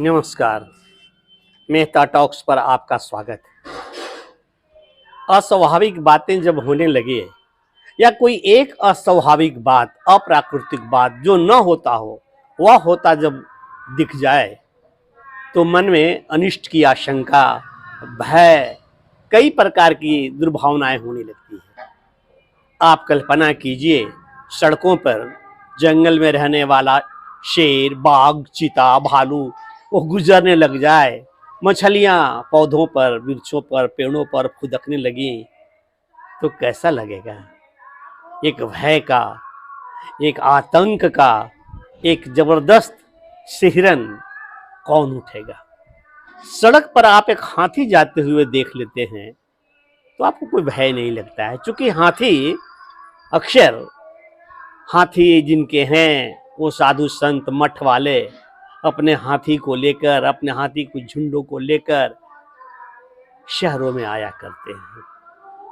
नमस्कार। मेहता टॉक्स पर आपका स्वागत है। अस्वाभाविक बातें जब होने लगे या कोई एक अस्वाभाविक बात, अप्राकृतिक बात जो न होता हो वह होता जब दिख जाए तो मन में अनिष्ट की आशंका, भय, कई प्रकार की दुर्भावनाएं होने लगती है। आप कल्पना कीजिए, सड़कों पर जंगल में रहने वाला शेर, बाघ, चीता, भालू वो गुजरने लग जाए, मछलियां पौधों पर, वृक्षों पर, पेड़ों पर खुदकने लगी तो कैसा लगेगा? एक भय का, एक आतंक का, एक जबरदस्त सिहरन कौन उठेगा? सड़क पर आप एक हाथी जाते हुए देख लेते हैं तो आपको कोई भय नहीं लगता है, क्योंकि हाथी जिनके हैं वो साधु संत मठ वाले अपने हाथी को लेकर, अपने हाथी के झुंडों को लेकर शहरों में आया करते हैं।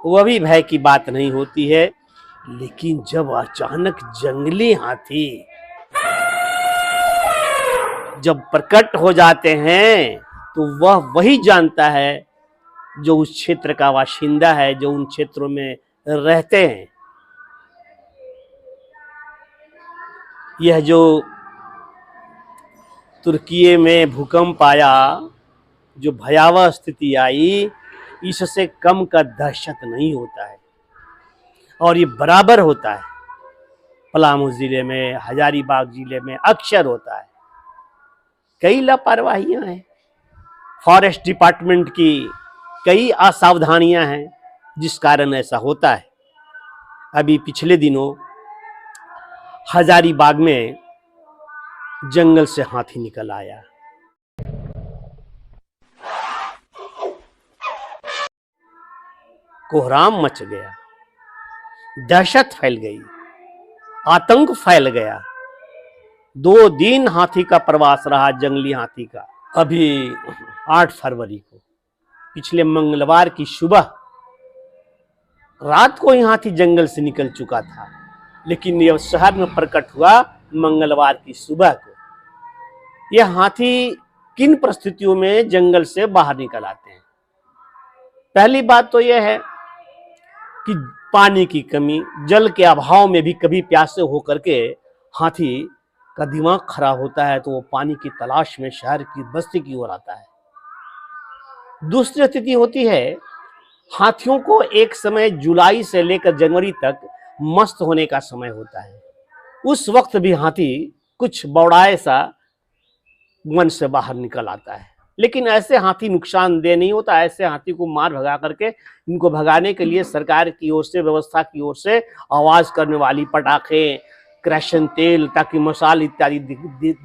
वह भी भय की बात नहीं होती है। लेकिन जब अचानक जंगली हाथी जब प्रकट हो जाते हैं तो वह वही जानता है जो उस क्षेत्र का बाशिंदा है, जो उन क्षेत्रों में रहते हैं। यह जो तुर्की में भूकंप आया, जो भयावह स्थिति आई, इससे कम का दहशत नहीं होता है। और ये बराबर होता है पलामू जिले में, हजारीबाग जिले में अक्सर होता है। कई लापरवाहियां हैं, फॉरेस्ट डिपार्टमेंट की कई असावधानियां हैं जिस कारण ऐसा होता है। अभी पिछले दिनों हजारीबाग में जंगल से हाथी निकल आया। कोहराम मच गया, दहशत फैल गई, आतंक फैल गया। 2 दिन हाथी का प्रवास रहा, जंगली हाथी का। अभी 8 फरवरी को, पिछले मंगलवार की सुबह, रात को ही हाथी जंगल से निकल चुका था, लेकिन यह शहर में प्रकट हुआ मंगलवार की सुबह को। यह हाथी किन परिस्थितियों में जंगल से बाहर निकल आते हैं? पहली बात तो यह है कि पानी की कमी, जल के अभाव में भी कभी प्यासे होकर के हाथी का दिमाग खराब होता है तो वो पानी की तलाश में शहर की बस्ती की ओर आता है। दूसरी स्थिति होती है, हाथियों को एक समय जुलाई से लेकर जनवरी तक मस्त होने का समय होता है। उस वक्त भी हाथी कुछ बौड़ाए सा वन से बाहर निकल आता है, लेकिन ऐसे हाथी नुकसानदेह नहीं होता। ऐसे हाथी को मार भगा करके, इनको भगाने के लिए सरकार की ओर से, व्यवस्था की ओर से आवाज करने वाली पटाखे, क्रेशन तेल, ताकि मसाल इत्यादि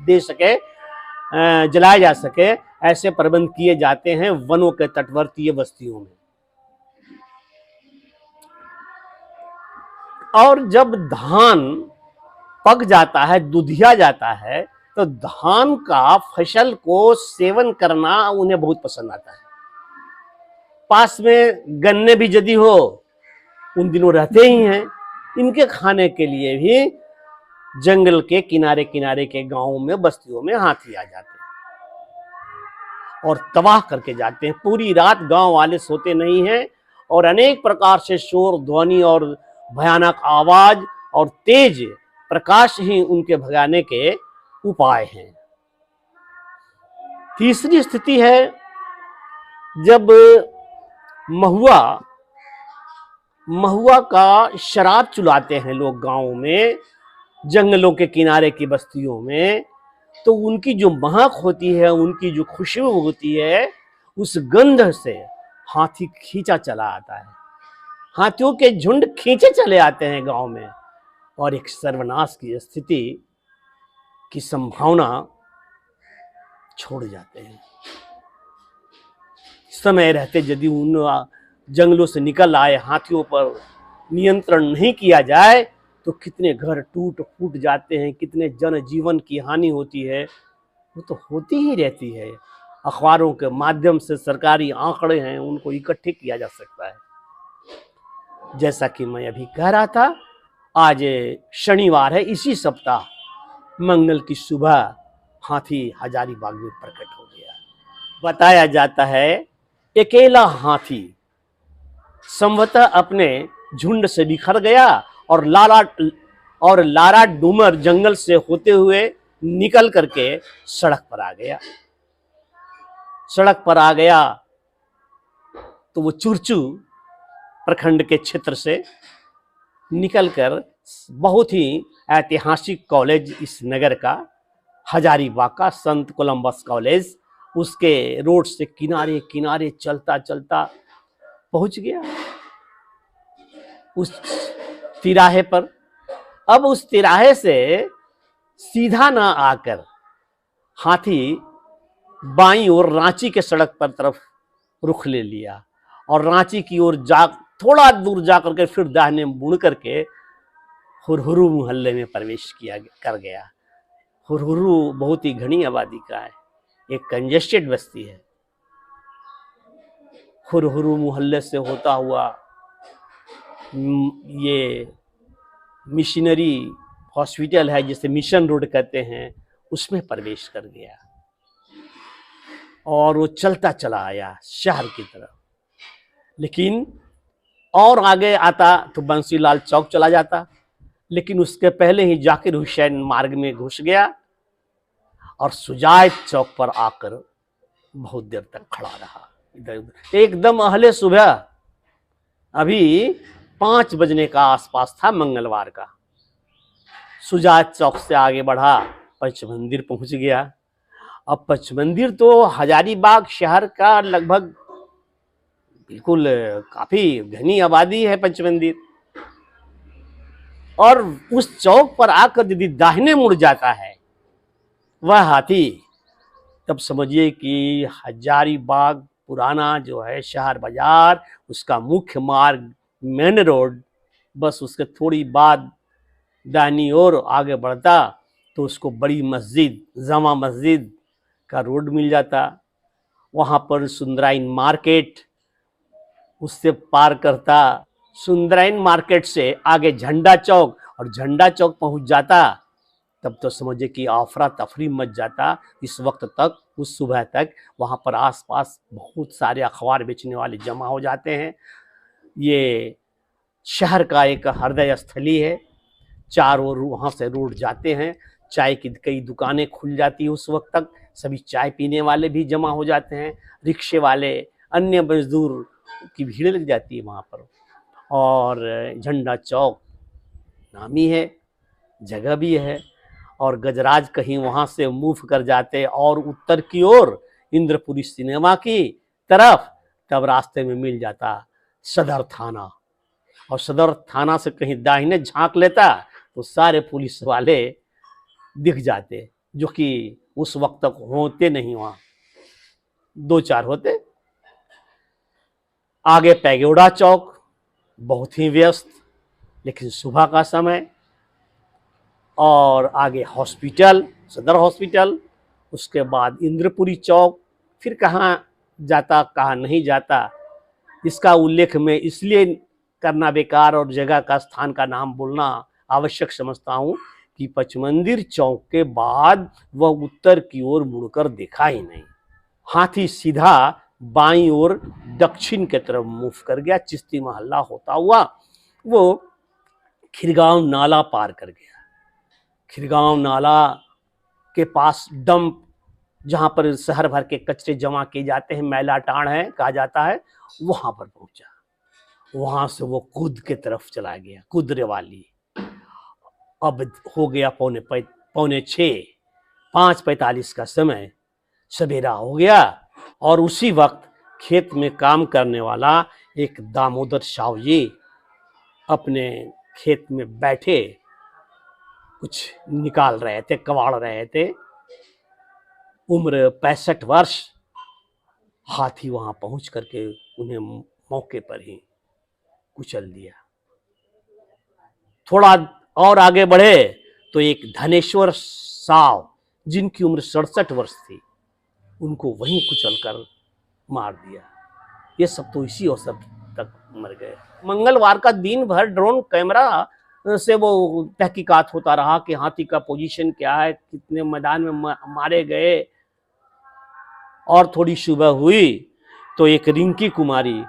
दे सके, जलाया जा सके, ऐसे प्रबंध किए जाते हैं वनों के तटवर्तीय बस्तियों में। और जब धान पक जाता है, दुधिया जाता है, तो धान का फसल को सेवन करना उन्हें बहुत पसंद आता है। पास में गन्ने भी यदि हो, उन दिनों रहते ही हैं। इनके खाने के लिए भी जंगल के किनारे किनारे के गांवों में, बस्तियों में हाथी आ जाते हैं और तबाह करके जाते हैं। पूरी रात गांव वाले सोते नहीं हैं और अनेक प्रकार से शोर, ध्वनि और भयानक आवाज और तेज प्रकाश ही उनके भगाने के उपाय हैं। तीसरी स्थिति है, जब महुआ का शराब चुलाते हैं लोग गांवों में, जंगलों के किनारे की बस्तियों में, तो उनकी जो महक होती है, उनकी जो खुशबू होती है, उस गंध से हाथी खींचा चला आता है। हाथियों के झुंड खींचे चले आते हैं गांव में और एक सर्वनाश की स्थिति की संभावना छोड़ जाते हैं। समय रहते यदि उन जंगलों से निकल आए हाथियों पर नियंत्रण नहीं किया जाए तो कितने घर टूट फूट जाते हैं, कितने जनजीवन की हानि होती है, वो तो होती ही रहती है। अखबारों के माध्यम से सरकारी आंकड़े हैं, उनको इकट्ठे किया जा सकता है। जैसा कि मैं अभी कह रहा था, आज शनिवार है, इसी सप्ताह मंगल की सुबह हाथी हजारीबाग में प्रकट हो गया। बताया जाता है अकेला हाथी संभवतः अपने झुंड से बिखर गया और लारा डूमर जंगल से होते हुए निकल करके सड़क पर आ गया। सड़क पर आ गया तो वो चुरचू प्रखंड के क्षेत्र से निकलकर बहुत ही ऐतिहासिक कॉलेज इस नगर का, हजारीबाग का संत कोलंबस कॉलेज, उसके रोड से किनारे किनारे चलता चलता पहुंच गया उस तिराहे पर। अब उस तिराहे से सीधा ना आकर हाथी बाईं ओर रांची के सड़क पर तरफ रुख ले लिया और रांची की ओर जा थोड़ा दूर जाकर के फिर दाहिने मुड़ करके हुरहुरु मोहल्ले में प्रवेश कर गया। हुरहुरु बहुत ही घनी आबादी का है, एक कंजेस्टेड बस्ती है। हुरहुरु मोहल्ले से होता हुआ ये मिशनरी हॉस्पिटल है जिसे मिशन रोड कहते हैं, उसमें प्रवेश कर गया और वो चलता चला आया शहर की तरफ। लेकिन और आगे आता तो बंसीलाल चौक चला जाता, लेकिन उसके पहले ही जाकिर हुसैन मार्ग में घुस गया और सुजायत चौक पर आकर बहुत देर तक खड़ा रहा इधर उधर। एकदम अहले सुबह, अभी 5 बजने का आसपास था मंगलवार का। सुजायत चौक से आगे बढ़ा, पंच मंदिर पहुंच गया। अब पंच मंदिर तो हजारीबाग शहर का लगभग बिल्कुल काफी घनी आबादी है पंच मंदिर, और उस चौक पर आकर यदि दाहिने मुड़ जाता है वह हाथी, तब समझिए कि हजारीबाग पुराना जो है शहर बाजार, उसका मुख्य मार्ग मेन रोड, बस उसके थोड़ी बाद दाहिनी ओर आगे बढ़ता तो उसको बड़ी मस्जिद जामा मस्जिद का रोड मिल जाता। वहाँ पर सुंदराइन मार्केट उससे पार करता, सुंदराइन मार्केट से आगे झंडा चौक, और झंडा चौक पहुंच जाता तब तो समझिए कि आफरा तफरी मच जाता। इस वक्त तक, उस सुबह तक वहाँ पर आसपास बहुत सारे अखबार बेचने वाले जमा हो जाते हैं। ये शहर का एक हृदय स्थली है, चारों ओर वहाँ से रोड जाते हैं, चाय की कई दुकानें खुल जाती है उस वक्त तक, सभी चाय पीने वाले भी जमा हो जाते हैं, रिक्शे वाले, अन्य मजदूर की भीड़ लग जाती है वहाँ पर। और झंडा चौक नामी है, जगह भी है, और गजराज कहीं वहाँ से मूव कर जाते और उत्तर की ओर इंद्रपुरी सिनेमा की तरफ, तब रास्ते में मिल जाता सदर थाना, और सदर थाना से कहीं दाहिने झांक लेता तो सारे पुलिस वाले दिख जाते, जो कि उस वक्त तक होते नहीं, वहाँ 2-4 होते। आगे पैगोडा चौक बहुत ही व्यस्त, लेकिन सुबह का समय, और आगे हॉस्पिटल, सदर हॉस्पिटल, उसके बाद इंद्रपुरी चौक, फिर कहाँ जाता कहाँ नहीं जाता इसका उल्लेख मैं इसलिए करना बेकार और जगह का स्थान का नाम बोलना आवश्यक समझता हूँ कि पचमंदिर चौक के बाद वह उत्तर की ओर मुड़कर देखा ही नहीं। हाथी सीधा बाईं ओर दक्षिण की तरफ मूव कर गया, चिश्ती मोहल्ला होता हुआ वो खिरगांव नाला पार कर गया। खिरगांव नाला के पास डंप, जहां पर शहर भर के कचरे जमा किए जाते हैं, मैला टाण है कहा जाता है, वहां पर पहुंचा। वहां से वो कूद के तरफ चला गया, कुदरे वाली। अब हो गया 5:45, 5:45 का समय, सवेरा हो गया, और उसी वक्त खेत में काम करने वाला एक दामोदर साहू जी अपने खेत में बैठे कुछ निकाल रहे थे, कबाड़ रहे थे। उम्र 65 वर्ष। हाथी वहां पहुंच करके उन्हें मौके पर ही कुचल दिया। थोड़ा और आगे बढ़े तो एक धनेश्वर साव, जिनकी उम्र 67 वर्ष थी, उनको वहीं कुचलकर मार दिया। ये सब तो इसी अवसर तक मर गए। मंगलवार का दिन भर ड्रोन कैमरा से वो तहकीकात होता रहा कि हाथी का पोजीशन क्या है, कितने मैदान में मारे गए। और थोड़ी सुबह हुई तो एक रिंकी कुमारी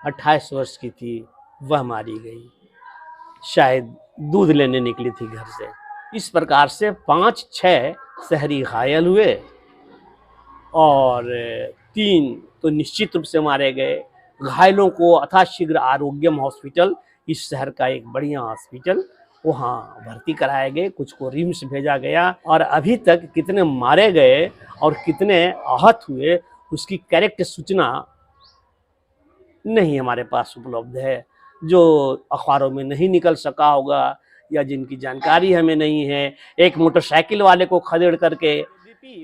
28 वर्ष की थी, वह मारी गई, शायद दूध लेने निकली थी घर से। इस प्रकार से 5-6 शहरी घायल हुए और 3 तो निश्चित रूप से मारे गए। घायलों को अथाशीघ्र आरोग्यम हॉस्पिटल, इस शहर का एक बढ़िया हॉस्पिटल, वहाँ भर्ती कराए गए, कुछ को रिम्स भेजा गया। और अभी तक कितने मारे गए और कितने आहत हुए उसकी करेक्ट सूचना नहीं हमारे पास उपलब्ध है। जो अखबारों में नहीं निकल सका होगा या जिनकी जानकारी हमें नहीं है, एक मोटरसाइकिल वाले को खदेड़ करके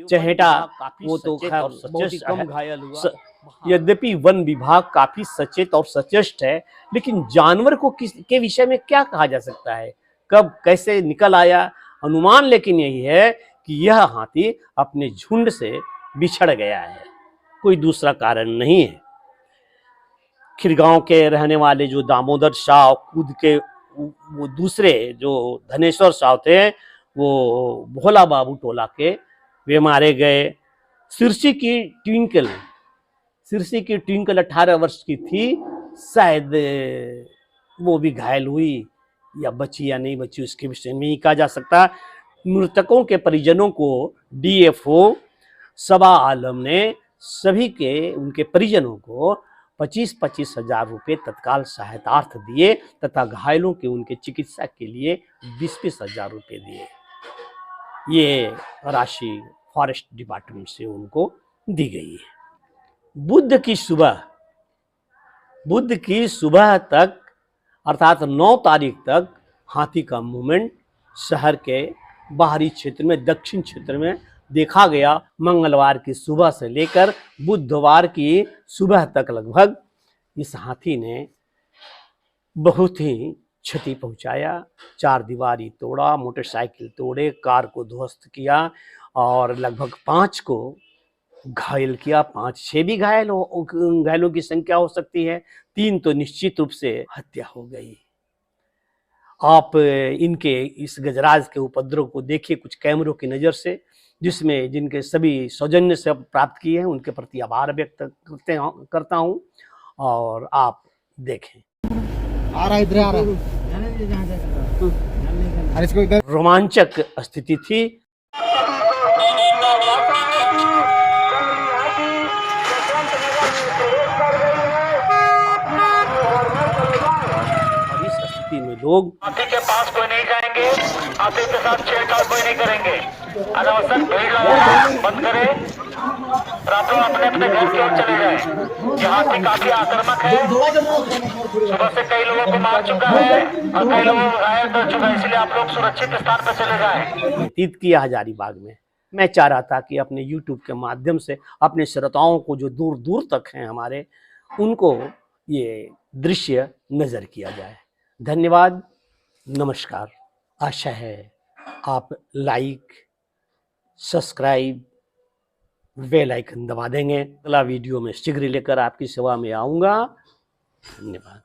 चहेटा, वो तो खैर बहुत ही कम घायल हुआ। यद्यपि वन विभाग काफी सचेत और सचेष्ट है, लेकिन जानवर को किस के विषय में क्या कहा जा सकता है, कब कैसे निकल आया, अनुमान लेकिन यही है कि यह हाथी अपने झुंड से बिछड़ गया है, कोई दूसरा कारण नहीं है। खिरगांव के रहने वाले जो दामोदर साव, खुद के वो दूसरे जो धनेश्वर साव थे, वो भोला बाबू टोला के, वे मारे गए। सिरसी की ट्विंकल 18 वर्ष की थी, शायद वो भी घायल हुई या बची या नहीं बची उसके विषय में नहीं कहा जा सकता। मृतकों के परिजनों को डीएफओ सबा आलम ने सभी के उनके परिजनों को 25-25 हजार रुपये तत्काल सहायतार्थ दिए तथा घायलों के उनके चिकित्सा के लिए 20-20 हजार रुपये दिए। ये राशि फॉरेस्ट डिपार्टमेंट से उनको दी गई है। बुध की सुबह तक अर्थात 9 तारीख तक हाथी का मूवमेंट शहर के बाहरी क्षेत्र में, दक्षिण क्षेत्र में देखा गया। मंगलवार की सुबह से लेकर बुधवार की सुबह तक लगभग इस हाथी ने बहुत ही क्षति पहुंचाया। 4 दीवारी तोड़ा, मोटरसाइकिल तोड़े, कार को ध्वस्त किया और लगभग 5 को घायल किया। 5-6 भी घायलों की संख्या हो सकती है, 3 तो निश्चित रूप से हत्या हो गई। आप इनके इस गजराज के उपद्रव को देखिए कुछ कैमरों की नज़र से, जिसमें जिनके सभी सौजन्य से प्राप्त किए हैं, उनके प्रति आभार व्यक्त करता हूं और आप देखें। आ रहा इधर आ रहा अरे इसको इधर रोमांचक स्थिति थी। और इस स्थिति में लोग हाथी के पास कोई नहीं जाएंगे, हाथी के साथ छेड़छाड़ कोई नहीं करेंगे। अनावश्यक भीड़ लगाना बंद करें, रातों अपने अपने घर की ओर चले जाएं। ये हाथी काफी आक्रामक है, सुबह से कई लोगों को मार चुका है और कई लोगों को घायल कर चुका है, इसलिए आप लोग सुरक्षित स्थान पर चले जाएं। व्यतीत किया हजारीबाग में। मैं चाह रहा था कि अपने YouTube के माध्यम से अपने श्रोताओं को जो दूर दूर तक हैं हमारे, उनको ये दृश्य नजर किया जाए। धन्यवाद, नमस्कार। आशा है आप लाइक, सब्सक्राइब, बेल आइकन दबा देंगे। अगला वीडियो में शीघ्र लेकर आपकी सेवा में आऊँगा। धन्यवाद।